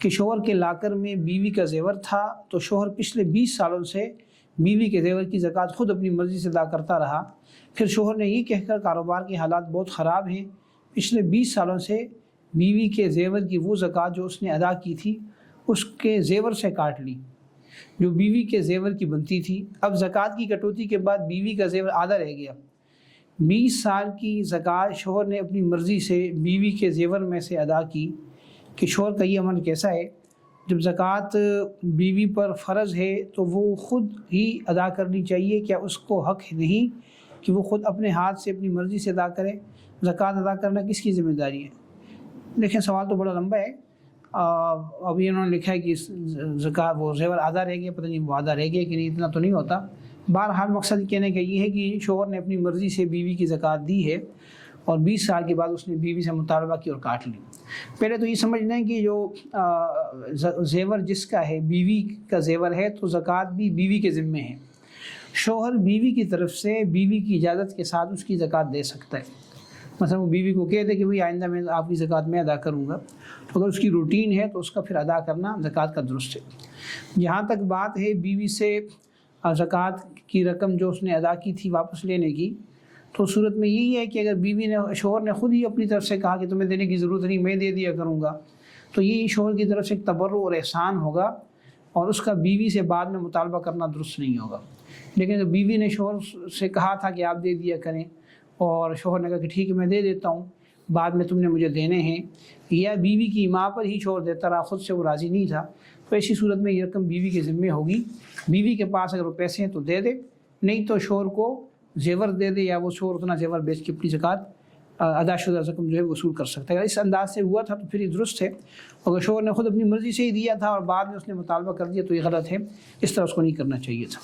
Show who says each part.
Speaker 1: کہ شوہر کے لاکر میں بیوی کا زیور تھا تو شوہر پچھلے 20 سالوں سے بیوی کے زیور کی زکوٰۃ خود اپنی مرضی سے ادا کرتا رہا. پھر شوہر نے یہ کہہ کر کاروبار کے حالات بہت خراب ہیں، پچھلے 20 سالوں سے بیوی کے زیور کی وہ زکوٰۃ جو اس نے ادا کی تھی اس کے زیور سے کاٹ لی جو بیوی کے زیور کی بنتی تھی. اب زکوٰۃ کی کٹوتی کے بعد بیوی کا زیور آدھا رہ گیا. 20 سال کی زکوٰۃ شوہر نے اپنی مرضی سے بیوی کے زیور میں سے ادا کی. کہ شوہر کا یہ عمل کیسا ہے، جب زکوٰۃ بیوی پر فرض ہے تو وہ خود ہی ادا کرنی چاہیے، کیا اس کو حق نہیں کہ وہ خود اپنے ہاتھ سے اپنی مرضی سے ادا کرے؟ زکوٰۃ ادا کرنا کس کی ذمہ داری ہے؟ دیکھیں سوال تو بڑا لمبا ہے. ابھی انہوں نے لکھا ہے کہ زکوٰۃ وہ زیور آدھا رہ گیا، پتہ نہیں وہ آدھا رہ گیا کہ نہیں، اتنا تو نہیں ہوتا. بہرحال مقصد کہنے کا یہ ہے کہ شوہر نے اپنی مرضی سے بیوی کی زکوٰۃ دی ہے اور 20 سال کے بعد اس نے بیوی سے مطالبہ کی اور کاٹ لی. پہلے تو یہ سمجھ لیں کہ جو زیور جس کا ہے، بیوی کا زیور ہے، تو زکوٰۃ بھی بیوی کے ذمے ہے. شوہر بیوی کی طرف سے بیوی کی اجازت کے ساتھ اس کی زکوٰۃ دے سکتا ہے. مثلا وہ بیوی کو کہہ دے کہ بھئی آئندہ میں آپ کی زکوٰۃ میں ادا کروں گا، تو اگر اس کی روٹین ہے تو اس کا پھر ادا کرنا زکوٰۃ کا درست ہے. جہاں تک بات ہے بیوی سے زکوٰۃ کی رقم جو اس نے ادا کی تھی واپس لینے کی، تو صورت میں یہی ہے کہ اگر بیوی نے شوہر نے خود ہی اپنی طرف سے کہا کہ تمہیں دینے کی ضرورت نہیں، میں دے دیا کروں گا، تو یہ شوہر کی طرف سے ایک تبرع اور احسان ہوگا اور اس کا بیوی سے بعد میں مطالبہ کرنا درست نہیں ہوگا. لیکن اگر بیوی نے شوہر سے کہا تھا کہ آپ دے دیا کریں اور شوہر نے کہا کہ ٹھیک ہے میں دے دیتا ہوں، بعد میں تم نے مجھے دینے ہیں، یا بیوی کی ماں پر ہی شوہر دیتا رہا، خود سے وہ راضی نہیں تھا، تو ایسی صورت میں یہ رقم بیوی کے ذمے ہوگی. بیوی کے پاس اگر وہ پیسے ہیں تو دے دے، نہیں تو شوہر کو زیور دے دے، یا وہ شوہر اتنا زیور بیچ کے اپنی زکوٰۃ ادا شدہ رقم جو ہے وصول کر سکتا ہے. اگر اس انداز سے ہوا تھا تو پھر یہ درست ہے. اگر شوہر نے خود اپنی مرضی سے ہی دیا تھا اور بعد میں اس نے مطالبہ کر دیا تو یہ غلط ہے، اس طرح اس کو نہیں کرنا چاہیے تھا.